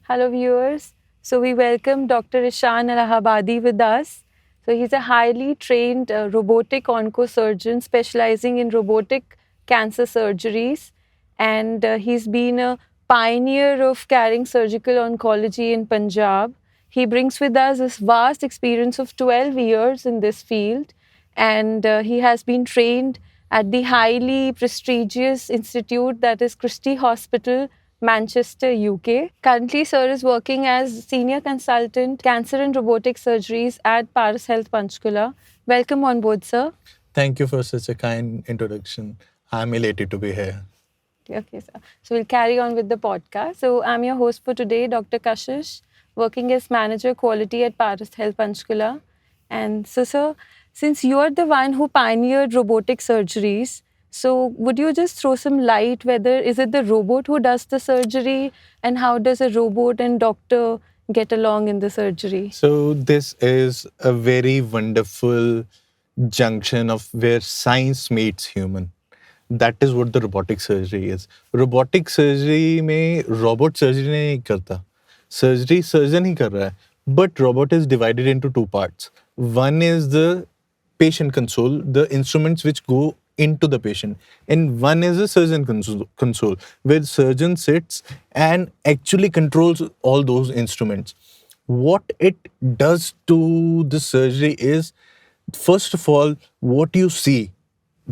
Hello, viewers. So, we welcome Dr. Ishan Allahabadi with us. So, he's a highly trained robotic oncosurgeon specializing in robotic cancer surgeries. And he's been a pioneer of carrying surgical oncology in Punjab. He brings with us this vast experience of 12 years in this field. And he has been trained at the highly prestigious institute that is Christie Hospital, Manchester, UK. Currently, sir is working as senior consultant cancer and robotic surgeries at Paras Health Panchkula. Welcome on board, sir. Thank you for such a kind introduction. I'm elated to be here. Okay, sir. So we'll carry on with the podcast. So I'm your host for today, Dr. Kashish, working as manager quality at Paras Health Panchkula. And so, sir, since you are the one who pioneered robotic surgeries, so would you just throw some light whether is it the robot who does the surgery and how does a robot and doctor get along in the surgery? So, this is a very wonderful junction of where science meets human. That is what the robotic surgery is. Robotic surgery में robot surgery नहीं करता. Surgery surgeon ही कर रहा है. But robot is divided into two parts. One is the patient console, the instruments which go into the patient, and one is a surgeon console where the surgeon sits and actually controls all those instruments. What it does to the surgery is, first of all, what you see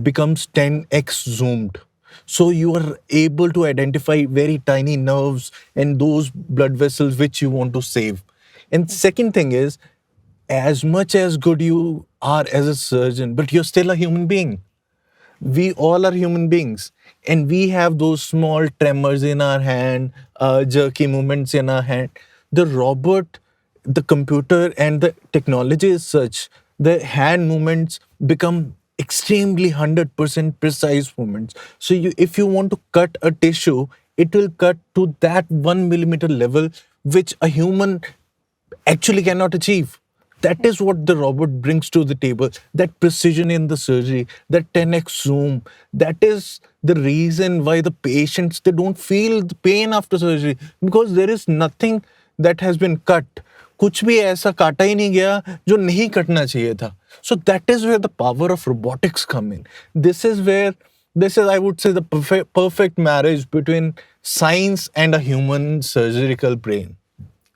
becomes 10x zoomed. So you are able to identify very tiny nerves and those blood vessels which you want to save. And second thing is, as much as good you are as a surgeon, but you're still a human being. We all are human beings, and we have those small tremors in our hand, jerky movements in our hand. The robot, the computer, and the technology is such the hand movements become extremely 100% precise movements. So if you want to cut a tissue, it will cut to that 1 millimeter level, which a human actually cannot achieve. That is what the robot brings to the table. That precision in the surgery, that 10x zoom. That is the reason why the patients they don't feel the pain after surgery because there is nothing that has been cut. कुछ भी ऐसा काटा ही नहीं गया जो नहीं कटना चाहिए था. So that is where the power of robotics come in. This is I would say the perfect marriage between science and a human surgical brain.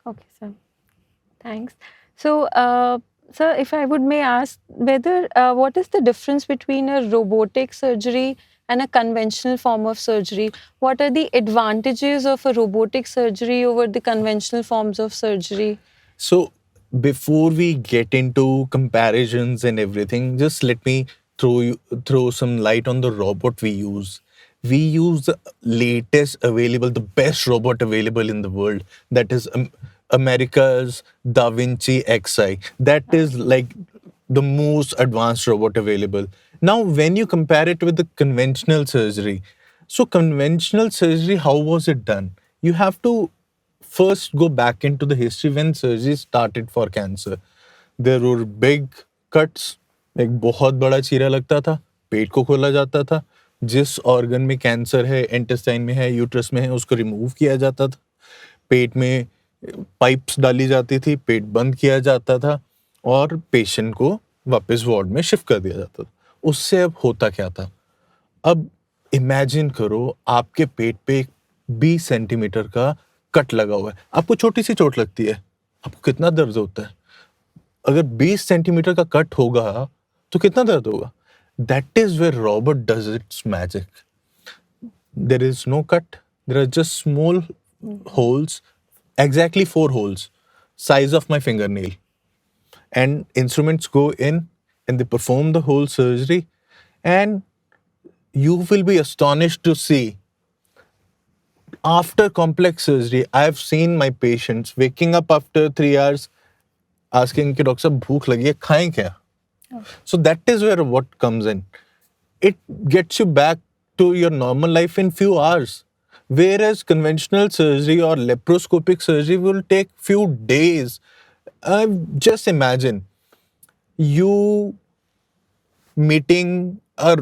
Okay, sir. Thanks. So, sir, if I would may ask whether what is the difference between a robotic surgery and a conventional form of surgery? What are the advantages of a robotic surgery over the conventional forms of surgery? So before we get into comparisons and everything, just let me throw some light on the robot we use. We use the latest available, the best robot available in the world. That is America's Da Vinci Xi. That is like the most advanced robot available. Now, when you compare it with the conventional surgery, so conventional surgery, how was it done? You have to first go back into the history when surgery started for cancer. There were big cuts, एक बहुत बड़ा चीरा लगता था, पेट को खोला जाता था, जिस ऑर्गन में कैंसर है, इंटेस्टाइन में है, यूट्रस में है, उसको रिमूव किया जाता था. पेट में पाइप्स डाली जाती थी, पेट बंद किया जाता था और पेशेंट को वापस वार्ड में शिफ्ट कर दिया जाता था. उससे अब होता क्या था? अब इमेजिन करो आपके पेट पे 20 सेंटीमीटर का कट लगा हुआ है. आपको छोटी सी चोट लगती है, आपको कितना दर्द होता है? अगर 20 सेंटीमीटर का कट होगा तो कितना दर्द होगा? That is where robot does its magic. There is no cut. There are just small holes, exactly 4 holes, size of my fingernail. And instruments go in and they perform the whole surgery. And you will be astonished to see after complex surgery, I've seen my patients waking up after 3 hours asking कि doctor साहब भूख लगी है खाएं क्या. So that is where what comes in. It gets you back to your normal life in few hours. Whereas conventional surgery or laparoscopic surgery will take few days. Just imagine you meeting a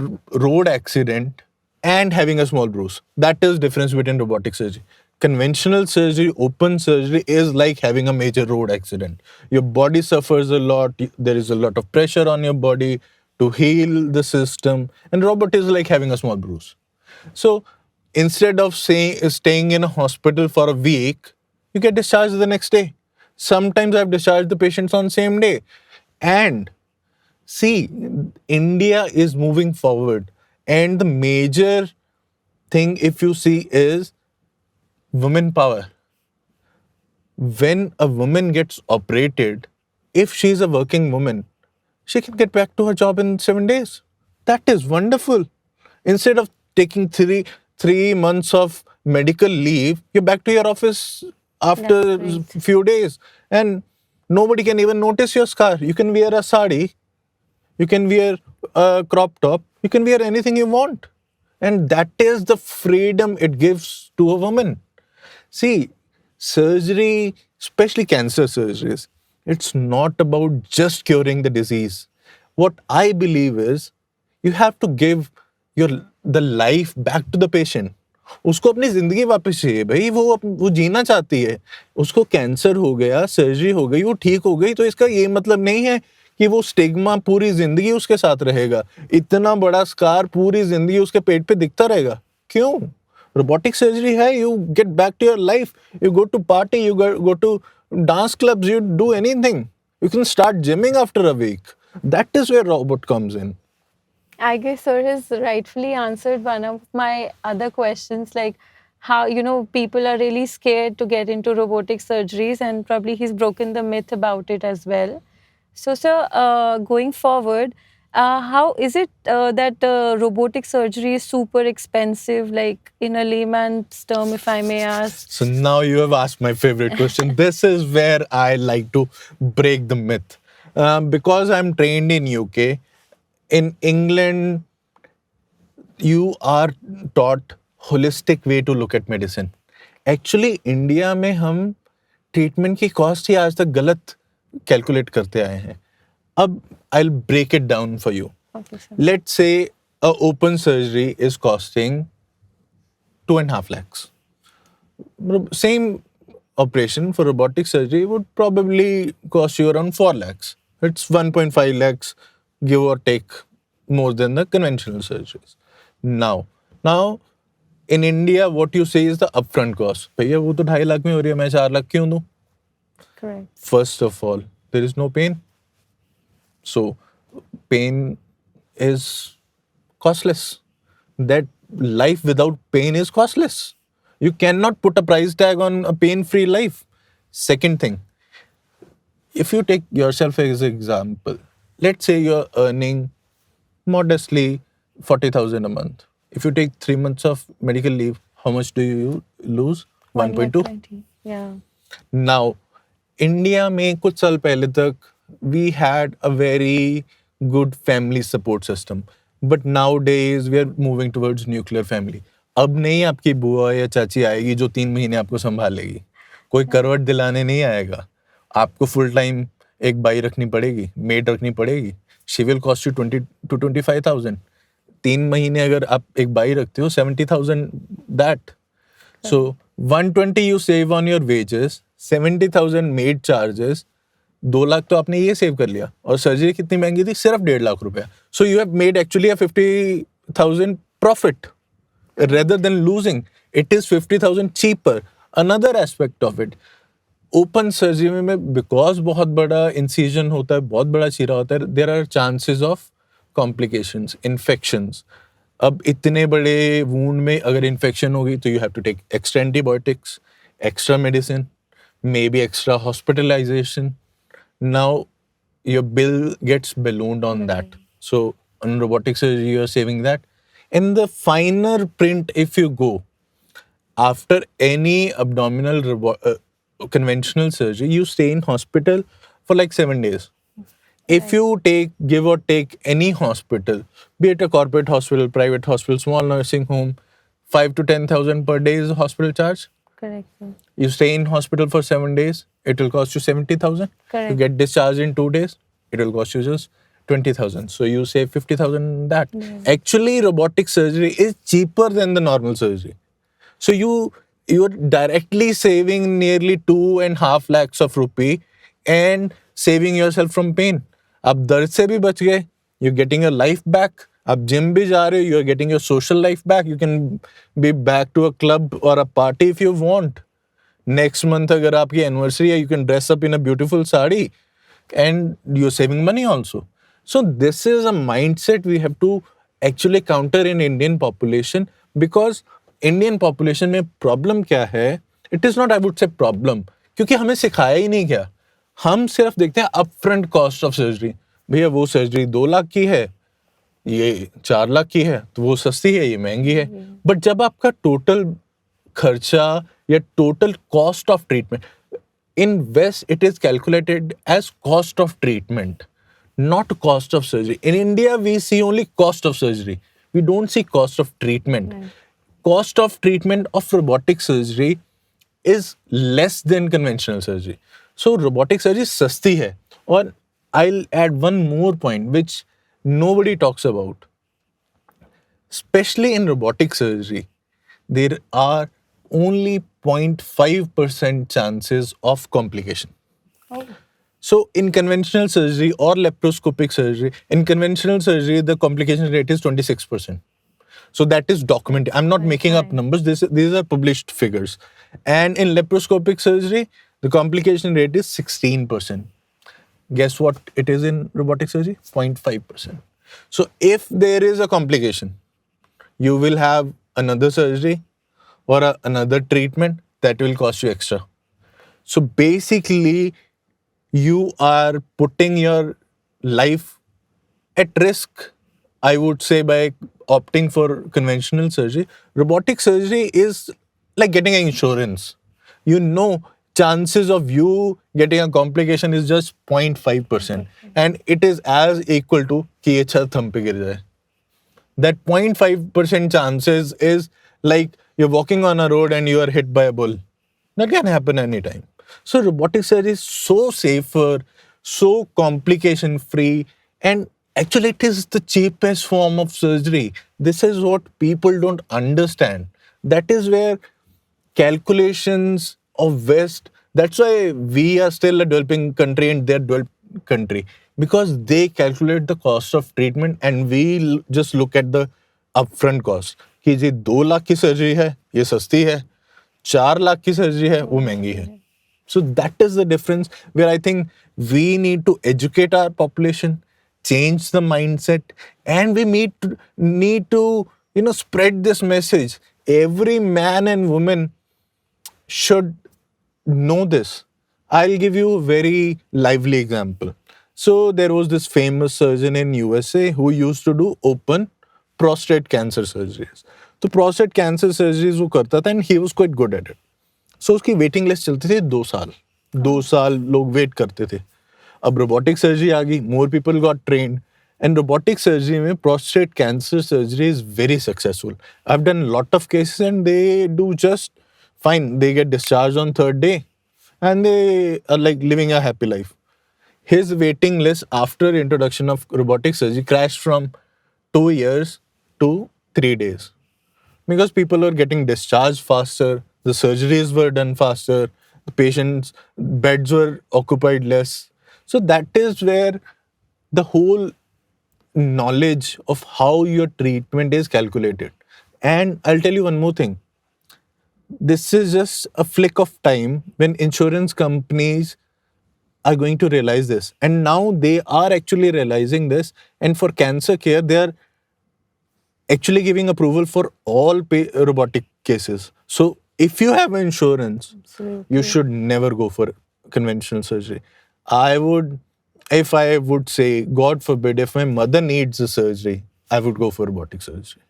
road accident and having a small bruise. That is difference between robotic surgery. conventional surgery, open surgery is like having a major road accident. Your body suffers a lot. There is a lot of pressure on your body to heal the system. And robot is like having a small bruise. So instead of staying in a hospital for a week, you get discharged the next day. Sometimes I've discharged the patients on same day. And see, India is moving forward. And the major thing, if you see, is women power. When a woman gets operated, if she's a working woman, she can get back to her job in 7 days. That is wonderful. Instead of taking three months of medical leave, you're back to your office after That's a great. few days, and nobody can even notice your scar. You can wear a sari, you can wear a crop top, you can wear anything you want. And that is the freedom it gives to a woman. See, surgery, especially cancer surgeries, it's not about just curing the disease. What I believe is you have to give the life back to the patient. उसको अपनी जिंदगी वापस चाहिए भाई, वो जीना चाहती है. उसको कैंसर हो गया, सर्जरी हो गई, वो ठीक हो गई, तो इसका ये मतलब नहीं है कि वो स्टिग्मा पूरी जिंदगी उसके साथ रहेगा. इतना बड़ा स्कार पूरी जिंदगी उसके पेट पे दिखता रहेगा. क्यों? रोबोटिक सर्जरी है, you get back to your life. You go to party, you go to dance clubs, you do anything. You can start gymming after a week. That is where robot comes in. I guess sir has rightfully answered one of my other questions, like how, people are really scared to get into robotic surgeries, and probably he's broken the myth about it as well. So, sir, going forward, how is it that robotic surgery is super expensive, like in a layman's term, if I may ask? So now you have asked my favorite question. This is where I like to break the myth. Because I'm trained in UK, in England, you are taught holistic way to look at medicine. Actually, India में हम treatment की cost ही आज तक गलत calculate करते आए हैं. अब I'll break it down for you. Okay, sir. Let's say a open surgery is costing 2.5 lakhs. Same operation for robotic surgery would probably cost you around 4 lakhs. It's 1.5 lakhs, give or take, more than the conventional surgeries. Now, in India, what you say is the upfront cost. भैया वो तो 2.5 लाख में हो रही है, मैं 4 लाख क्यों दूं? Correct. First of all, there is no pain. So, pain is costless. That life without pain is costless. You cannot put a price tag on a pain-free life. Second thing, if you take yourself as an example, let's say you're earning modestly 40,000 a month. If you take 3 months of medical leave, how much do you lose? 1.2. 120. Yeah. Now, India में कुछ साल पहले तक we had a very good family support system. But nowadays we are moving towards nuclear family. अब नहीं आपकी बुआ या चाची आएगी जो 3 महीने आपको संभालेगी. कोई करवट दिलाने नहीं आएगा. आपको फुल टाइम एक बाई रखनी पड़ेगी, मेड रखनी पड़ेगी. She will cost you 20 to 25,000. 3 महीने अगर आप एक बाई रखते हो, 70,000 that. So 120 you save on your wages, 70,000 maid charges, 2 lakh तो आपने ये सेव कर लिया. और सर्जरी कितनी महंगी थी? सिर्फ 1.5 लाख रुपया. So you have made actually a 50,000 profit rather than losing. It is 50,000 cheaper. Another aspect of it, open surgery में बिकॉज बहुत बड़ा इंसिजन होता है, बहुत बड़ा चीरा होता है, there are chances of complications, infections. अब इतने बड़े वूंड में अगर इन्फेक्शन होगी तो you have to take extra antibiotics, extra medicine, maybe extra hospitalization. Now your bill gets ballooned on that. So on robotic surgery, you are saving that. In the finer print, if you go after any abdominal conventional surgery, you stay in hospital for like 7 days. If you give or take any hospital, be it a corporate hospital, private hospital, small nursing home, 5 to 10,000 per day is the hospital charge. Correct, sir. You stay in hospital for 7 days, it will cost you 70,000. Correct. You get discharged in 2 days, it will cost you just 20,000. So you save 50,000 that. Yeah. Actually, robotic surgery is cheaper than the normal surgery. So you you're directly saving nearly 2.5 lakhs of rupee and saving yourself from pain. आप दर्द से भी बच गए, you're getting your life back. आप gym भी जा रहे हो, you're getting your social life back. You can be back to a club or a party if you want. Next month अगर आपकी anniversary है, you can dress up in a beautiful sari and you're saving money also. So this is a mindset we have to actually counter in Indian population, because Indian population में problem क्या है? It is not, I would say, problem, क्योंकि हमें सिखाया ही नहीं गया. हम सिर्फ देखते हैं upfront cost of surgery. भैया वो surgery 2 लाख की है, ये 4 लाख की है, तो वो सस्ती है, ये महंगी है. बट जब आपका टोटल खर्चा या total cost of treatment, in West it is calculated as cost of treatment, not cost of surgery. In India we see only cost of surgery, we don't see cost of treatment. Cost of treatment of robotic surgery is less than conventional surgery. So robotic surgery सस्ती है. और I'll add one more point which nobody talks about. Especially in robotic surgery, there are only 0.5% chances of complication. So in conventional surgery or laparoscopic surgery, in conventional surgery, the complication rate is 26%. So that is documented. I'm not making up numbers. These are published figures. And in laparoscopic surgery, the complication rate is 16%. Guess what it is in robotic surgery? 0.5%. So if there is a complication, you will have another surgery or another treatment that will cost you extra. So basically, you are putting your life at risk, I would say, by opting for conventional surgery. Robotic surgery is like getting an insurance. You know, chances of you getting a complication is just 0.5%. And it is as equal to कि ये छत हम पे गिर जाए. That 0.5% chances is like you're walking on a road and you are hit by a bull. That can happen anytime. So robotic surgery is so safer, so complication free, and actually it is the cheapest form of surgery. This is what people don't understand. That is where calculations of West, that's why we are still a developing country and they're developed country, because they calculate the cost of treatment and we just look at the upfront cost कि जी 2 लाख की surgery है, ये सस्ती है, 4 लाख की surgery है, वो महंगी है. So that is the difference where I think we need to educate our population, change the mindset, and we need to spread this message. Every man and woman should know this. I'll give you a very lively example. So there was this famous surgeon in USA who used to do open prostate cancer surgeries. तो prostate cancer surgeries वो करता था and he was quite good at it. So उसकी waiting list चलती थी 2 साल. 2 साल लोग wait करते थे. अब robotic surgery आ गई, more people got trained. And robotic surgery में prostate cancer surgery is very successful. I've done a lot of cases and they do just fine. They get discharged on 3rd day and they are like living a happy life. His waiting list after introduction of robotic surgery crashed from 2 years to 3 days. Because people were getting discharged faster, the surgeries were done faster, the patients' beds were occupied less. So that is where the whole knowledge of how your treatment is calculated. And I'll tell you one more thing. This is just a flick of time when insurance companies are going to realize this. And now they are actually realizing this. And for cancer care, they are actually giving approval for all robotic cases. So if you have insurance, you should never go for conventional surgery. If I would say, God forbid, if my mother needs a surgery, I would go for robotic surgery.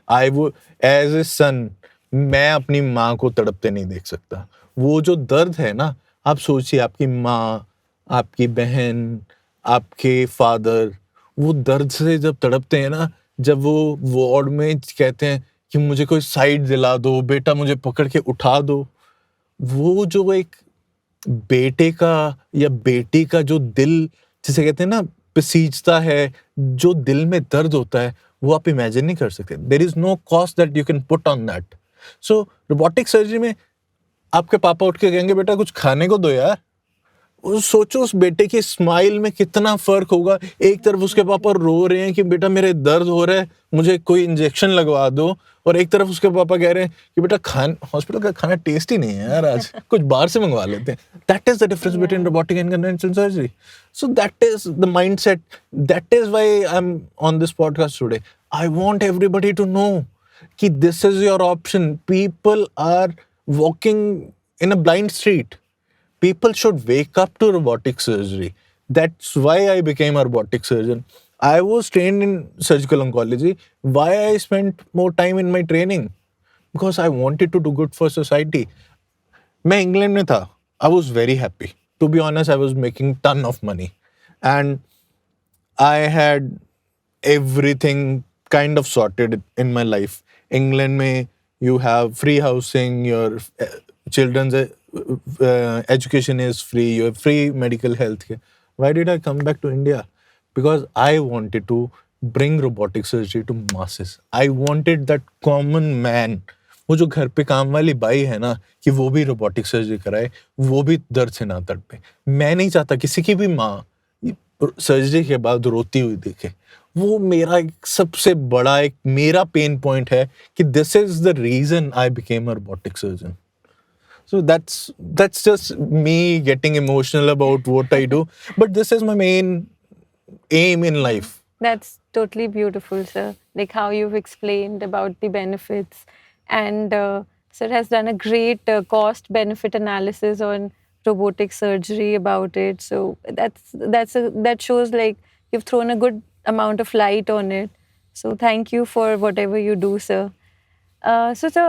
I would, as a son, मैं अपनी माँ को तड़पते नहीं देख सकता. वो जो दर्द है ना, आप सोचिए आपकी माँ, आपकी बहन, आपके फादर, वो दर्द से जब तड़पते हैं ना, जब वो वार्ड में कहते हैं कि मुझे कोई साइड दिला दो, बेटा मुझे पकड़ के उठा दो, वो जो एक बेटे का या बेटी का जो दिल, जिसे कहते हैं ना, पसीजता है, जो दिल में दर्द होता है, वो आप इमेजिन नहीं कर सकते. There is no cost that you can put on that. So robotic surgery में आपके पापा उठ के कहेंगे बेटा कुछ खाने को दो यार, सोचो उस बेटे की स्माइल में कितना फर्क होगा। एक तरफ उसके पापा रो रहे हैं कि बेटा मेरे दर्द हो रहा है, मुझे कोई इंजेक्शन लगवा दो, और एक तरफ उसके पापा कह रहे हैं कि बेटा हॉस्पिटल का खाना टेस्टी नहीं है यार, आज कुछ बाहर से मंगवा लेते हैं। That is the difference between robotic and conventional surgery. So that is the mindset, that is why I am on this podcast today. I want everybody to know कि this is your option. People are walking in a blind street. People should wake up to robotic surgery. That's why I became a robotic surgeon. I was trained in surgical oncology. Why I spent more time in my training? Because I wanted to do good for society. मैं England में था. I was very happy. To be honest, I was making ton of money. And I had everything kind of sorted in my life. England में you have free housing, your children's education is free, you have free medical health care. Why did I come back to India? Because I wanted to bring robotic surgery to masses. I wanted that common man, वो जो घर पे काम वाली by है ना, कि वो भी रोबोटिक सर्जरी कराए, वो भी दर्द से ना तड़पे। मैं नहीं चाहता किसी की भी माँ सर्जरी के बाद रोती हुई देखे। वो मेरा एक सबसे बड़ा एक मेरा पेन पॉइंट है कि this is the reason I became a robotic surgeon. So that's just me getting emotional about what I do, but this is my main aim in life. That's totally beautiful, sir. Like how you've explained about the benefits, and sir has done a great cost-benefit analysis on robotic surgery about it. So that shows like you've thrown a good amount of light on it. So thank you for whatever you do, sir. So sir,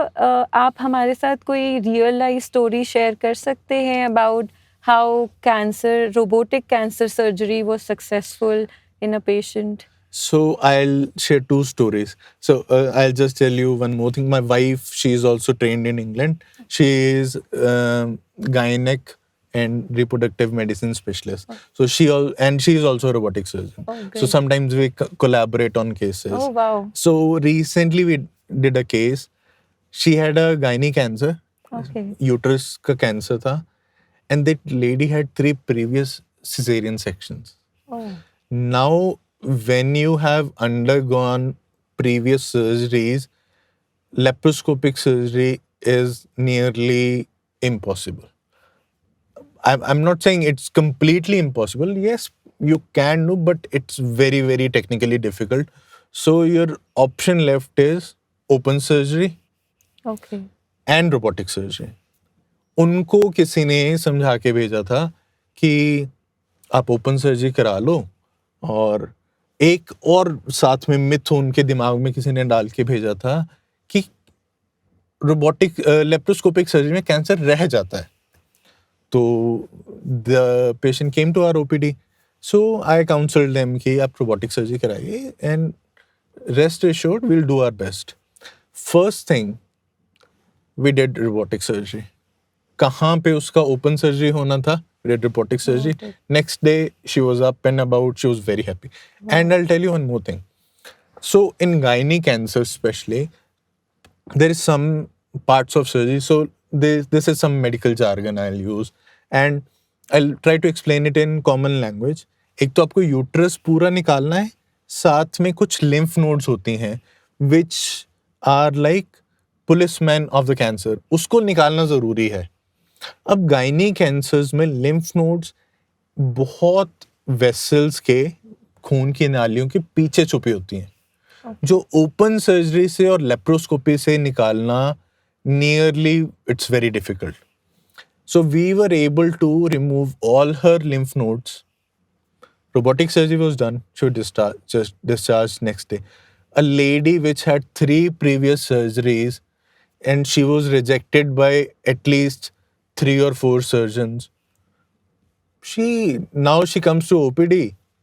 आप हमारे साथ कोई real life story share कर सकते हैं about how cancer robotic cancer surgery was successful in a patient? So I'll share two stories. So I'll just tell you one more thing. My wife, she is also trained in England. She is gynec and reproductive medicine specialist. So she is also a robotic surgeon. Oh, So great. sometimes we collaborate on cases. Oh, wow. So recently we did a case. She had a gynae cancer. Okay. Uterus का cancer था, and that lady had 3 previous cesarean sections. Oh, Now, when you have undergone previous surgeries, laparoscopic surgery is nearly impossible. I'm not saying it's completely impossible. Yes, you can do, but it's very, very technically difficult. So your option left is open surgery okay. and robotic surgery. उनको किसी ने समझा के भेजा था कि आप open surgery करा लो, और एक और साथ में मिथ उनके दिमाग में किसी ने डाल के भेजा था कि रोबोटिक लेप्रोस्कोपिक सर्जरी में कैंसर रह जाता है. तो the patient came to our OPD. So I counselled them कि आप रोबोटिक सर्जरी कराइए and rest assured we will do our best. First thing we did robotic surgery. कहाँ पे उसका ओपन सर्जरी होना था, did robotic surgery. Got it. Next day, she was up and about. She was very happy. And I'll tell you one more thing. So in gynae cancer especially, there is some parts of surgery. So this is some medical jargon I'll use. And I'll try to explain it in common language. एक तो आपको uterus पूरा निकालना है, साथ में कुछ lymph nodes होती हैं, which are like policemen of the cancer. उसको निकालना ज़रूरी है. अब गायनी कैंसर्स में लिम्फ नोड्स बहुत वेसल्स के खून की नालियों के पीछे छुपी होती हैं, जो ओपन सर्जरी से और लेप्रोस्कोपी से निकालना nearly it's very difficult. So we were able to remove all her lymph nodes. Robotic surgery was done. She was discharged next day. A lady which had 3 previous surgeries and she was rejected by at least 3 or 4 surgeons. Now she comes to OPD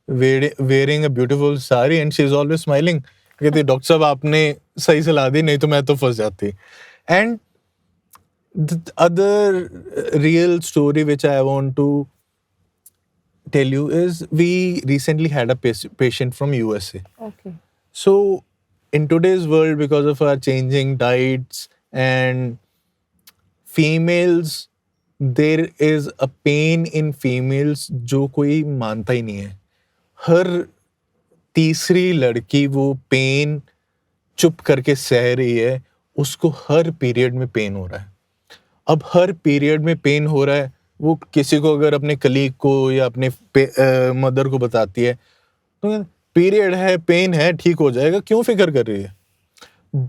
wearing a beautiful sari and she's always smiling. कहती doctor साहब आपने सही सलाह दी, नहीं तो मैं तो फंस जाती. And the other real story which I want to tell you is we recently had a patient from USA. Okay. So in today's world, because of our changing diets and females, there is a pain in females जो कोई मानता ही नहीं है. हर तीसरी लड़की वो pen चुप करके सह रही है, उसको हर पीरियड में पेन हो रहा है. अब हर पीरियड में पेन हो रहा है, वो किसी को अगर अपने कलीग को या अपने मदर को बताती है तो पीरियड है, पेन है, ठीक हो जाएगा, क्यों फिक्र कर रही है?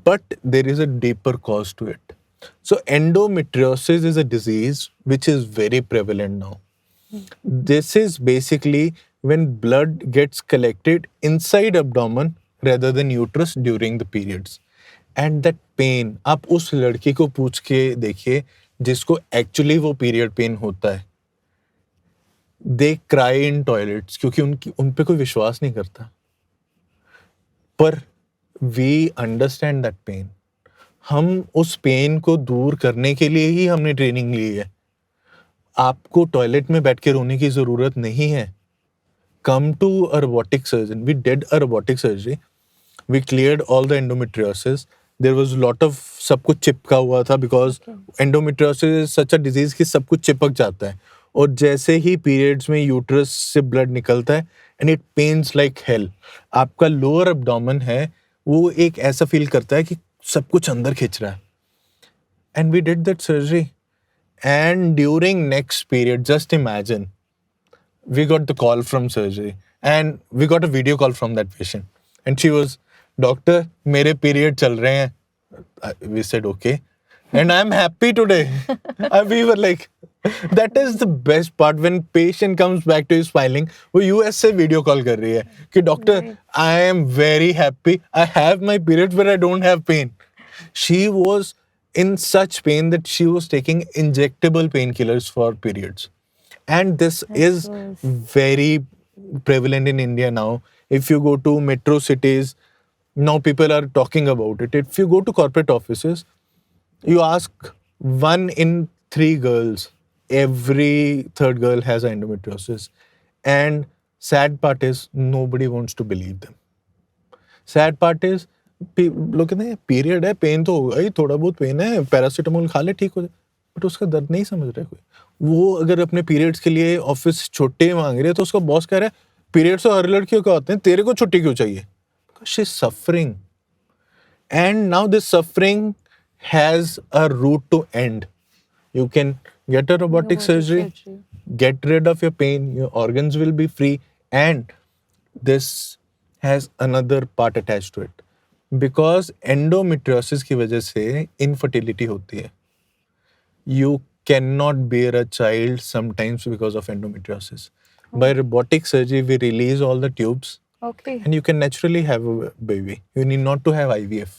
But there is a deeper cause to it. So endometriosis is a disease which is very prevalent now. This is basically when blood gets collected inside abdomen rather than uterus during the periods. And that pain, आप उस लड़की को पूछ के देखिए जिसको actually वो period pain होता है, दे क्राई इन टॉयलेट्स, क्योंकि उन पे कोई विश्वास नहीं करता. पर वी अंडरस्टैंड दैट पेन. हम उस पेन को दूर करने के लिए ही हमने ट्रेनिंग ली है. आपको टॉयलेट में बैठ के रोने की जरूरत नहीं है. Come to a robotic surgeon. We did a robotic surgery. We cleared all the endometriosis. There was lot of, सब कुछ चिपका हुआ था because endometriosis is such a disease कि सब कुछ चिपक जाता है. और जैसे ही पीरियड्स में यूट्रस से ब्लड निकलता है and it pains like hell. आपका लोअर एब्डोमेन है वो एक ऐसा फील करता है कि सब कुछ अंदर खींच रहा है. And we did that surgery and during next period, just imagine, we got the call from surgery and we got a video call from that patient and she was, doctor, mere period chal rahe hain. We said okay and I'm happy today. We were like, that is the best part when patient comes back to you smiling. वो US से video call कर रही है कि doctor, I am very happy, I have my periods but I don't have pain. She was in such pain that she was taking injectable painkillers for periods. And this is very prevalent in India now. If you go to metro cities, now people are talking about it. If you go to corporate offices, you ask 1 in 3 girls, every third girl has endometriosis. And sad part is nobody wants to believe them. Sad part is लोग कहते हैं period है, pen तो होगा ही, थोड़ा बहुत pen है, paracetamol खा ले ठीक हो जाए. बट उसका दर्द नहीं समझ रहा है कोई. वो अगर अपने पीरियड्स के लिए ऑफिस छुट्टी मांग रही है तो उसका बॉस कह रहा है पीरियड्स तो हर लड़कियों का होते हैं, तेरे को छुट्टी क्यों चाहिए? She is suffering and now this suffering has a route to end. You can get a robotic surgery, get rid of your pain, your organs will be free, and this has another part attached to it. Because endometriosis की वजह से infertility होती है. You cannot bear a child sometimes because of endometriosis. By robotic surgery, we release all the tubes. Okay. And you can naturally have a baby. You need not to have IVF.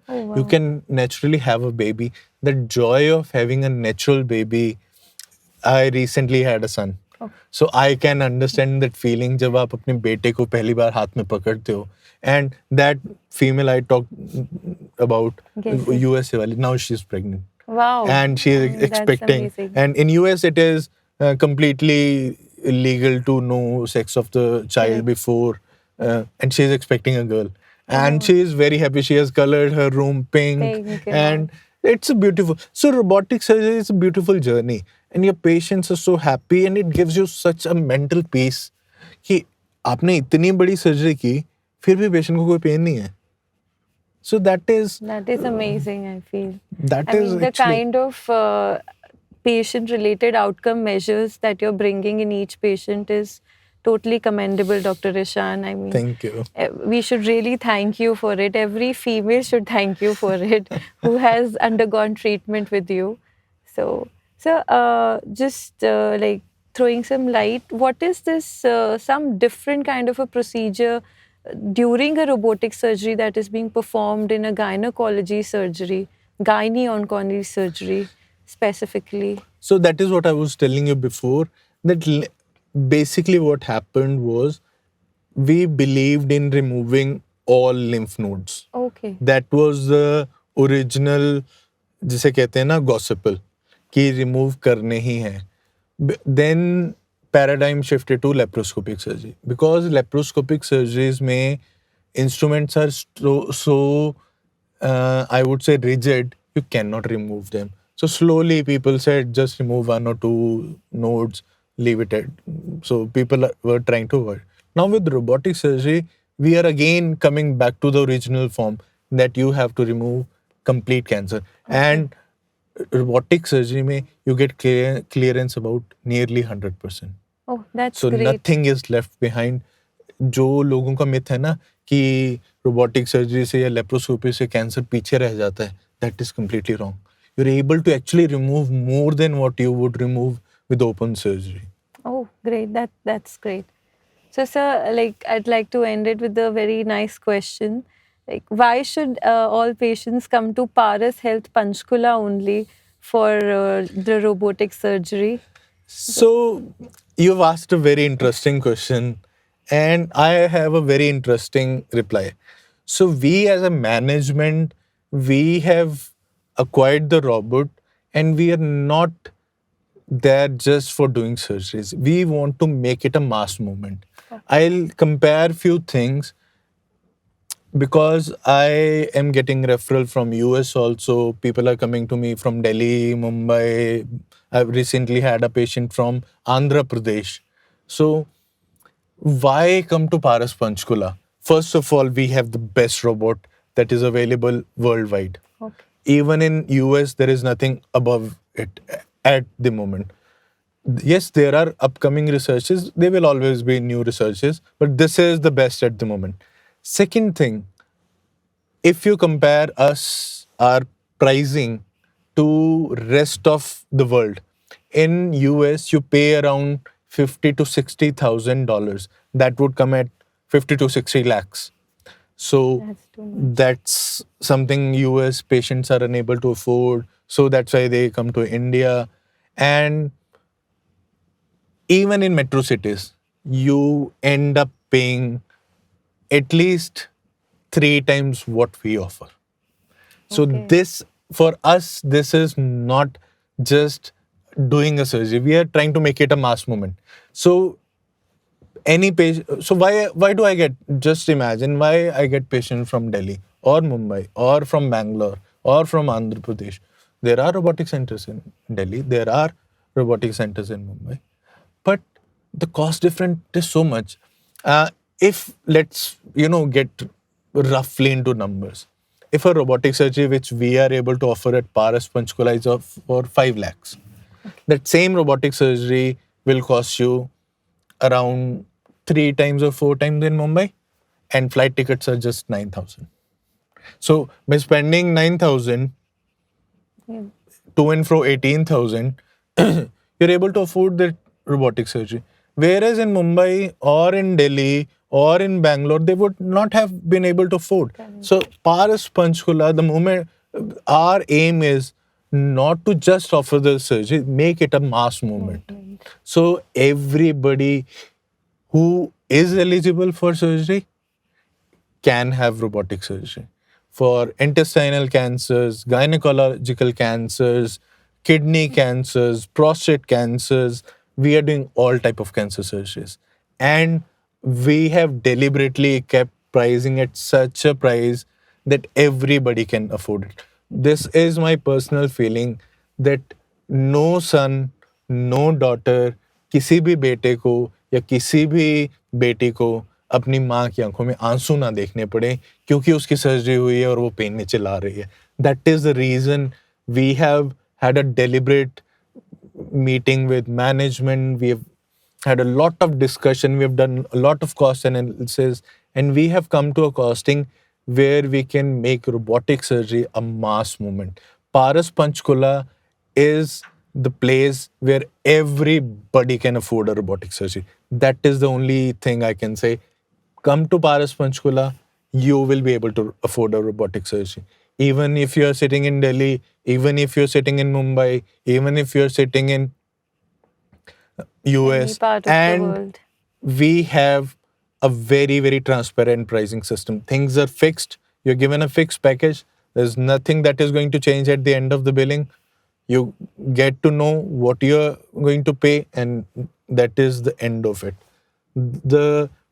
Oh, wow. You can naturally have a baby. The joy of having a natural baby. I recently had a son. Okay. So I can understand that feeling जब आप अपने बेटे को पहली बार हाथ में पकड़ते हो. And that female I talked about, Yes. USA वाली, now she's pregnant. Wow. And she is That's expecting. amazing. And in US it is completely illegal to know sex of the child Right. before. And she is expecting a girl. And she is very happy. She has colored her room pink. Pink, And it's a beautiful. So robotic surgery is a beautiful journey. And your patients are so happy and it gives you such a mental peace कि आपने इतनी बड़ी surgery की फिर भी patient को कोई pen नहीं है. So that is amazing, I feel. That I is mean, the actually, kind of patient-related outcome measures that you're bringing in each patient is totally commendable, Dr. Ishan. I mean, thank you. we should really thank you for it. Every female should thank you for it who has undergone treatment with you. So just like throwing some light, what is this some different kind of a procedure during a robotic surgery that is being performed in a gynecology surgery, gynae-oncology surgery specifically? So that is what I was telling you before, that basically what happened was we believed in removing all lymph nodes. Okay. That was the original, जिसे कहते हैं ना gospel, कि remove करने ही हैं. Then paradigm shifted to laparoscopic surgery, because laparoscopic surgeries में instruments are so I would say rigid, you cannot remove them. So slowly people said just remove one or two nodes, leave it at. So people were trying to avoid. Now with robotic surgery, we are again coming back to the original form that you have to remove complete cancer. And robotic surgery में you get clearance about nearly 100%. Oh, that's So great. nothing is left behind. जो लोगों का myth है ना कि robotic surgery से या laparoscopy से कैंसर पीछे रह जाता है, that is completely wrong. You're able to actually remove more than what you would remove with open surgery. Oh, great. That's great. So, sir, like I'd like to end it with a very nice question. Like, why should all patients come to Paras Health Panchkula only for the robotic surgery? So you've asked a very interesting question, and I have a very interesting reply. So we as a management, we have acquired the robot, and we are not there just for doing surgeries. We want to make it a mass movement. I'll compare few things because I am getting referral from US also. People are coming to me from Delhi, Mumbai. I've recently had a patient from Andhra Pradesh. So why come to Paras Panchkula? First of all, we have the best robot that is available worldwide. Okay. Even in US, there is nothing above it at the moment. Yes, there are upcoming researches. There will always be new researches, but this is the best at the moment. Second thing, if you compare us, our pricing to rest of the world, in US you pay around 50 to $60,000. That would come at 50 to 60 lakhs. So That's too much. that's something US patients are unable to afford. So that's why they come to India. And even in metro cities, you end up paying at least 3 times what we offer. So Okay. this, for us, this is not just doing a surgery. We are trying to make it a mass movement. So any patient, so why do I get, just imagine why I get patients from Delhi or Mumbai or from Bangalore or from Andhra Pradesh. There are robotic centers in Delhi, there are robotic centers in Mumbai, but the cost difference is so much. If let's get roughly into numbers, if a robotic surgery which we are able to offer at Paras Panchkula is for 5 lakhs, that same robotic surgery will cost you around 3 times or 4 times in Mumbai, and flight tickets are just 9,000. So by spending 9,000, Yeah. to and fro 18,000, you're able to afford the robotic surgery. Whereas in Mumbai or in Delhi or in Bangalore, they would not have been able to afford. So Paras Panchkula, the moment, our aim is not to just offer the surgery, make it a mass movement. So everybody who is eligible for surgery can have robotic surgery. For intestinal cancers, gynecological cancers, kidney cancers, prostate cancers, we are doing all type of cancer surgeries. And we have deliberately kept pricing at such a price that everybody can afford it. This is my personal feeling that no son, no daughter, किसी भी बेटे को या किसी भी बेटी को अपनी माँ की आंखों में आंसू ना देखने पड़े क्योंकि उसकी सर्जरी हुई है और वो पेन में चिल्ला रही है. That is the reason we have had a deliberate meeting with management. We have had a lot of discussion. We have done a lot of cost analysis, and we have come to a costing where we can make robotic surgery a mass movement. Paras Panchkula is the place where everybody can afford a robotic surgery. That is the only thing I can say. Come to Paras Panchkula, you will be able to afford a robotic surgery. Even if you're sitting in Delhi, even if you're sitting in Mumbai, even if you're sitting in Any US, part of the and world. we have a very, very transparent pricing system. Things are fixed. You're given a fixed package. There's nothing that is going to change at the end of the billing. You get to know what you're going to pay, and that is the end of it.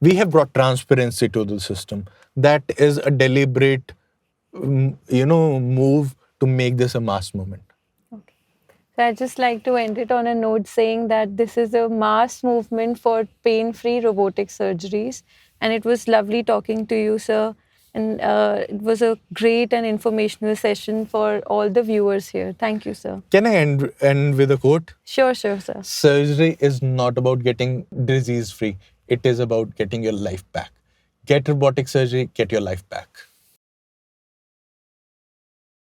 We have brought transparency to the system. That is a deliberate, move to make this a mass movement. Okay. So I just like to end it on a note saying that this is a mass movement for pain-free robotic surgeries, and it was lovely talking to you, sir. And it was a great and informational session for all the viewers here. Thank you, sir. Can I end with a quote? Sure, sir. Surgery is not about getting disease free. It is about getting your life back. Get robotic surgery, get your life back.